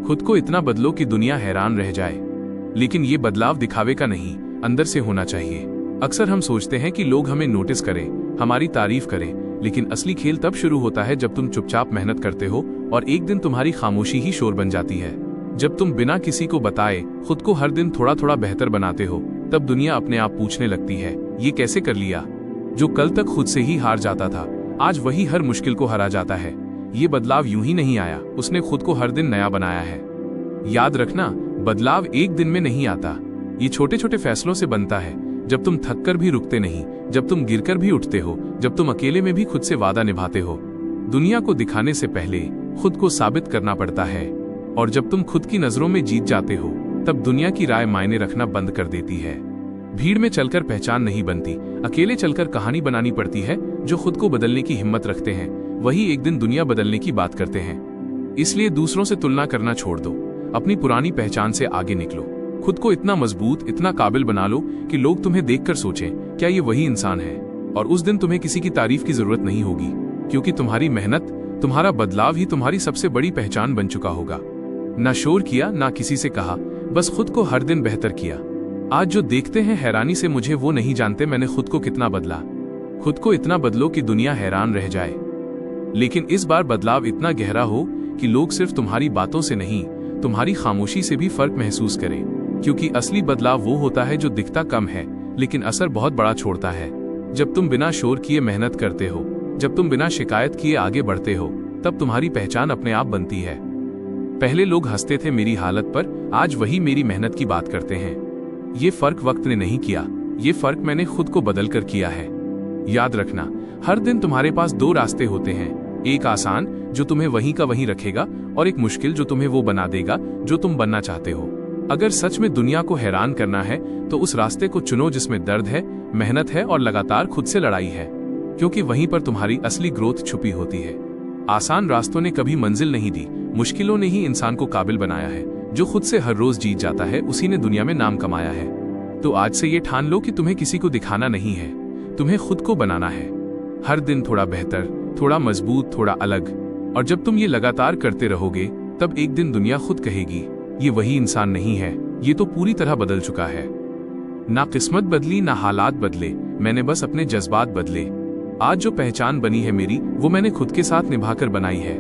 खुद को इतना बदलो कि दुनिया हैरान रह जाए। लेकिन ये बदलाव दिखावे का नहीं, अंदर से होना चाहिए। अक्सर हम सोचते हैं कि लोग हमें नोटिस करें, हमारी तारीफ करें, लेकिन असली खेल तब शुरू होता है जब तुम चुपचाप मेहनत करते हो और एक दिन तुम्हारी खामोशी ही शोर बन जाती है। जब तुम बिना किसी को बताए खुद को हर दिन थोड़ा थोड़ा बेहतर बनाते हो, तब दुनिया अपने आप पूछने लगती है, ये कैसे कर लिया? जो कल तक खुद से ही हार जाता था, आज वही हर मुश्किल को हरा जाता है। ये बदलाव यूं ही नहीं आया, उसने खुद को हर दिन नया बनाया है। याद रखना, बदलाव एक दिन में नहीं आता, ये छोटे छोटे फैसलों से बनता है। जब तुम थककर भी रुकते नहीं, जब तुम गिरकर भी उठते हो, जब तुम अकेले में भी खुद से वादा निभाते हो। दुनिया को दिखाने से पहले खुद को साबित करना पड़ता है, और जब तुम खुद की नजरों में जीत जाते हो, तब दुनिया की राय मायने रखना बंद कर देती है। भीड़ में चलकर पहचान नहीं बनती, अकेले चलकर कहानी बनानी पड़ती है। जो खुद को बदलने की हिम्मत रखते हैं, वही एक दिन दुनिया बदलने की बात करते हैं। इसलिए दूसरों से तुलना करना छोड़ दो, अपनी पुरानी पहचान से आगे निकलो। खुद को इतना मजबूत, इतना काबिल बना लो कि लोग तुम्हें देखकर सोचें, क्या ये वही इंसान है? और उस दिन तुम्हें किसी की तारीफ की जरूरत नहीं होगी, क्योंकि तुम्हारी मेहनत, तुम्हारा बदलाव ही तुम्हारी सबसे बड़ी पहचान बन चुका होगा। ना शोर किया, ना किसी से कहा, बस खुद को हर दिन बेहतर किया। आज जो देखते हैं हैरानी से मुझे, वो नहीं जानते मैंने खुद को कितना बदला। खुद को इतना बदलो कि दुनिया हैरान रह जाए। लेकिन इस बार बदलाव इतना गहरा हो कि लोग सिर्फ तुम्हारी बातों से नहीं, तुम्हारी खामोशी से भी फर्क महसूस करें। क्योंकि असली बदलाव वो होता है जो दिखता कम है लेकिन असर बहुत बड़ा छोड़ता है। जब तुम बिना शोर किए मेहनत करते हो, जब तुम बिना शिकायत किए आगे बढ़ते हो, तब तुम्हारी पहचान अपने आप बनती है। पहले लोग हंसते थे मेरी हालत पर, आज वही मेरी मेहनत की बात करते हैं। ये फर्क वक्त ने नहीं किया, ये फर्क मैंने खुद को बदल कर किया है। याद रखना, हर दिन तुम्हारे पास दो रास्ते होते हैं, एक आसान जो तुम्हें वहीं का वहीं रखेगा, और एक मुश्किल जो तुम्हें वो बना देगा जो तुम बनना चाहते हो। अगर सच में दुनिया को हैरान करना है तो उस रास्ते को चुनो जिसमें दर्द है, मेहनत है और लगातार खुद से लड़ाई है, क्योंकि वहीं पर तुम्हारी असली ग्रोथ छुपी होती है। आसान रास्तों ने कभी मंजिल नहीं दी, मुश्किलों ने ही इंसान को काबिल बनाया है। जो खुद से हर रोज जीत जाता है, उसी ने दुनिया में नाम कमाया है। तो आज से ये ठान लो कि तुम्हें किसी को दिखाना नहीं है, तुम्हें खुद को बनाना है। हर दिन थोड़ा बेहतर, थोड़ा मजबूत, थोड़ा अलग। और जब तुम ये लगातार करते रहोगे, तब एक दिन दुनिया खुद कहेगी, ये वही इंसान नहीं है, ये तो पूरी तरह बदल चुका है। ना किस्मत बदली, ना हालात बदले, मैंने बस अपने जज्बात बदले। आज जो पहचान बनी है मेरी, वो मैंने खुद के साथ निभाकर बनाई है।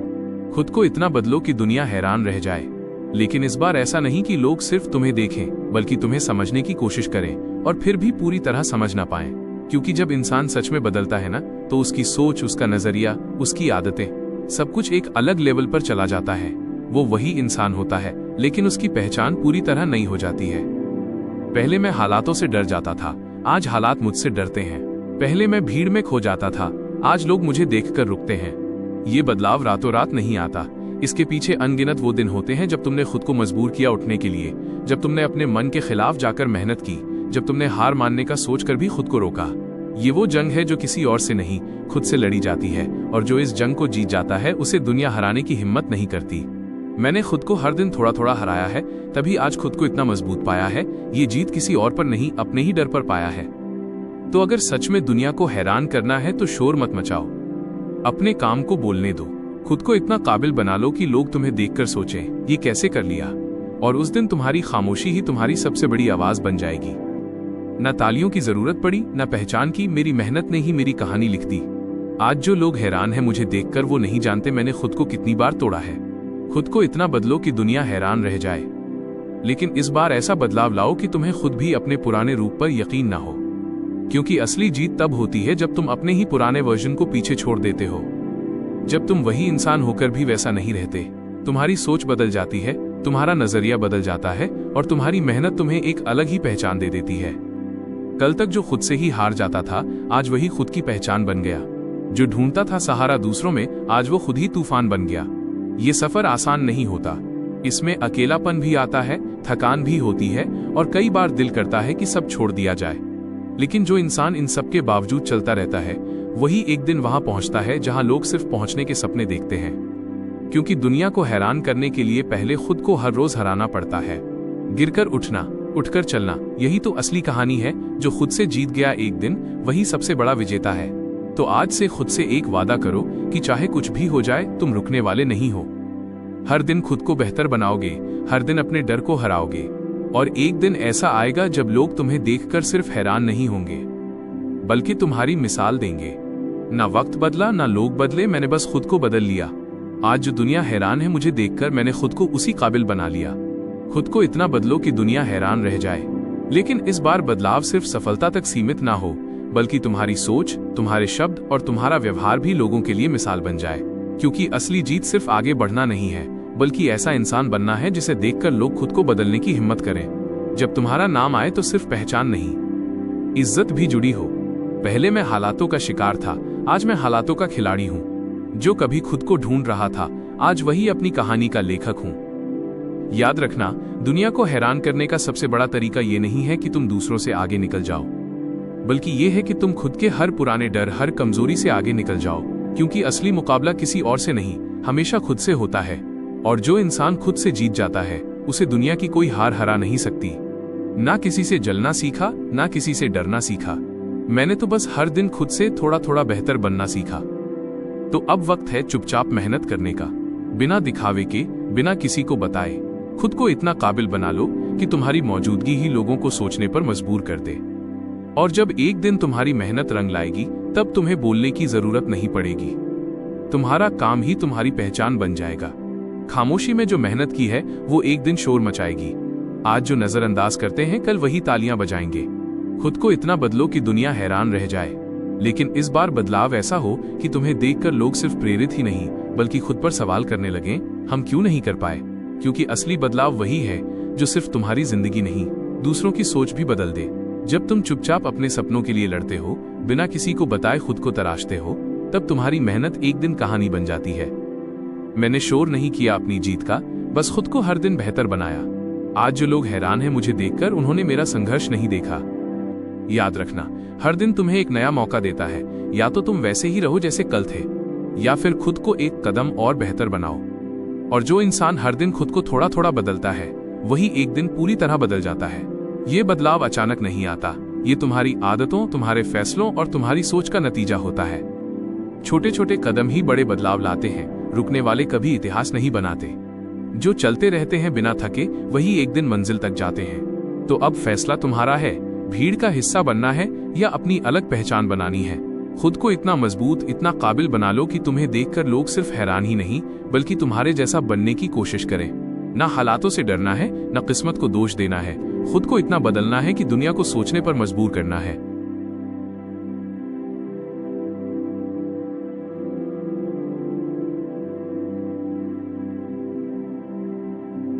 खुद को इतना बदलो कि दुनिया हैरान रह जाए। लेकिन इस बार ऐसा नहीं कि लोग सिर्फ तुम्हें देखें, बल्कि तुम्हें समझने की कोशिश करें और फिर भी पूरी तरह समझ ना पाएं। क्योंकि जब इंसान सच में बदलता है ना, तो उसकी सोच, उसका नजरिया, उसकी आदतें, सब कुछ एक अलग लेवल पर चला जाता है। वो वही इंसान होता है, लेकिन उसकी पहचान पूरी तरह नई हो जाती है। पहले मैं हालातों से डर जाता था, आज हालात मुझसे डरते हैं। पहले मैं भीड़ में खो जाता था, आज लोग मुझे देखकर रुकते हैं। ये बदलाव रातों रात नहीं आता, इसके पीछे अनगिनत वो दिन होते हैं जब तुमने खुद को मजबूर किया उठने के लिए, जब तुमने अपने मन के खिलाफ जाकर मेहनत की, जब तुमने हार मानने का सोचकर भी खुद को रोका। ये वो जंग है जो किसी और से नहीं, खुद से लड़ी जाती है, और जो इस जंग को जीत जाता है, उसे दुनिया हराने की हिम्मत नहीं करती। मैंने खुद को हर दिन थोड़ा थोड़ा हराया है, तभी आज खुद को इतना मजबूत पाया है। ये जीत किसी और पर नहीं, अपने ही डर पर पाया है। तो अगर सच में दुनिया को हैरान करना है तो शोर मत मचाओ, अपने काम को बोलने दो। खुद को इतना काबिल बना लो कि लोग तुम्हें देखकर सोचें, ये कैसे कर लिया? और उस दिन तुम्हारी खामोशी ही तुम्हारी सबसे बड़ी आवाज बन जाएगी। न तालियों की जरूरत पड़ी, न पहचान की, मेरी मेहनत ने ही मेरी कहानी लिख दी। आज जो लोग हैरान हैं मुझे देखकर, वो नहीं जानते मैंने खुद को कितनी बार तोड़ा है। खुद को इतना बदलो कि दुनिया हैरान रह जाए। लेकिन इस बार ऐसा बदलाव लाओ कि तुम्हें खुद भी अपने पुराने रूप पर यकीन ना हो, क्योंकि असली जीत तब होती है जब तुम अपने ही पुराने वर्जन को पीछे छोड़ देते हो। जब तुम वही इंसान होकर भी वैसा नहीं रहते, तुम्हारी सोच बदल जाती है, तुम्हारा नजरिया बदल जाता है, और तुम्हारी मेहनत तुम्हें एक अलग ही पहचान दे देती है। कल तक जो खुद से ही हार जाता था, आज वही खुद की पहचान बन गया। जो ढूंढता था सहारा दूसरों में, आज वो खुद ही तूफान बन गया। ये सफर आसान नहीं होता, इसमें अकेलापन भी आता है, थकान भी होती है, और कई बार दिल करता है कि सब छोड़ दिया जाए। लेकिन जो इंसान इन सब के बावजूद चलता रहता है, वही एक दिन वहां पहुंचता है जहां लोग सिर्फ पहुंचने के सपने देखते हैं। क्योंकि दुनिया को हैरान करने के लिए पहले खुद को हर रोज हराना पड़ता है। गिरकर उठना, उठकर चलना, यही तो असली कहानी है। जो खुद से जीत गया एक दिन, वही सबसे बड़ा विजेता है। तो आज से खुद से एक वादा करो कि चाहे कुछ भी हो जाए, तुम रुकने वाले नहीं हो। हर दिन खुद को बेहतर बनाओगे, हर दिन अपने डर को हराओगे, और एक दिन ऐसा आएगा जब लोग तुम्हें देखकर सिर्फ हैरान नहीं होंगे बल्कि तुम्हारी मिसाल देंगे। ना वक्त बदला, ना लोग बदले, मैंने बस खुद को बदल लिया। आज जो दुनिया हैरान है मुझे देखकर, मैंने खुद को उसी काबिल बना लिया। खुद को इतना बदलो कि दुनिया हैरान रह जाए। लेकिन इस बार बदलाव सिर्फ सफलता तक सीमित ना हो, बल्कि तुम्हारी सोच, तुम्हारे शब्द और तुम्हारा व्यवहार भी लोगों के लिए मिसाल बन जाए। क्योंकि असली जीत सिर्फ आगे बढ़ना नहीं है, बल्कि ऐसा इंसान बनना है जिसे देखकर लोग खुद को बदलने की हिम्मत करें। जब तुम्हारा नाम आए तो सिर्फ पहचान नहीं, इज्जत भी जुड़ी हो। पहले मैं हालातों का शिकार था, आज मैं हालातों का खिलाड़ी हूँ। जो कभी खुद को ढूंढ रहा था, आज वही अपनी कहानी का लेखक हूँ। याद रखना, दुनिया को हैरान करने का सबसे बड़ा तरीका ये नहीं है कि तुम दूसरों से आगे निकल जाओ, बल्कि ये है कि तुम खुद के हर पुराने डर, हर कमजोरी से आगे निकल जाओ। क्योंकि असली मुकाबला किसी और से नहीं, हमेशा खुद से होता है। और जो इंसान खुद से जीत जाता है, उसे दुनिया की कोई हार हरा नहीं सकती। ना किसी से जलना सीखा, ना किसी से डरना सीखा। मैंने तो बस हर दिन खुद से थोड़ा थोड़ा बेहतर बनना सीखा। तो अब वक्त है चुपचाप मेहनत करने का, बिना दिखावे के, बिना किसी को बताए। खुद को इतना काबिल बना लो कि तुम्हारी मौजूदगी ही लोगों को सोचने पर मजबूर कर दे। और जब एक दिन तुम्हारी मेहनत रंग लाएगी, तब तुम्हें बोलने की जरूरत नहीं पड़ेगी। तुम्हारा काम ही तुम्हारी पहचान बन जाएगा। खामोशी में जो मेहनत की है, वो एक दिन शोर मचाएगी। आज जो नजरअंदाज करते हैं, कल वही तालियां बजाएंगे। खुद को इतना बदलो कि दुनिया हैरान रह जाए। लेकिन इस बार बदलाव ऐसा हो कि तुम्हें देखकर लोग सिर्फ प्रेरित ही नहीं, बल्कि खुद पर सवाल करने लगें, हम क्यों नहीं कर पाए। क्योंकि असली बदलाव वही है जो सिर्फ तुम्हारी जिंदगी नहीं, दूसरों की सोच भी बदल दे। जब तुम चुपचाप अपने सपनों के लिए लड़ते हो, बिना किसी को बताए खुद को तराशते हो, तब तुम्हारी मेहनत एक दिन कहानी बन जाती है। मैंने शोर नहीं किया अपनी जीत का, बस खुद को हर दिन बेहतर बनाया। आज जो लोग हैरान हैं मुझे देखकर, उन्होंने मेरा संघर्ष नहीं देखा। याद रखना, हर दिन तुम्हें एक नया मौका देता है। या तो तुम वैसे ही रहो जैसे कल थे, या फिर खुद को एक कदम और बेहतर बनाओ। और जो इंसान हर दिन खुद को थोड़ा थोड़ा बदलता है, वही एक दिन पूरी तरह बदल जाता है। ये बदलाव अचानक नहीं आता, ये तुम्हारी आदतों, तुम्हारे फैसलों और तुम्हारी सोच का नतीजा होता है। छोटे छोटे कदम ही बड़े बदलाव लाते हैं। रुकने वाले कभी इतिहास नहीं बनाते। जो चलते रहते हैं बिना थके, वही एक दिन मंजिल तक जाते हैं। तो अब फैसला तुम्हारा है, भीड़ का हिस्सा बनना है या अपनी अलग पहचान बनानी है। खुद को इतना मजबूत, इतना काबिल बना लो कि तुम्हें देखकर लोग सिर्फ हैरान ही नहीं, बल्कि तुम्हारे जैसा बनने की कोशिश करें। ना हालातों से डरना है, ना किस्मत को दोष देना है। खुद को इतना बदलना है कि दुनिया को सोचने पर मजबूर करना है।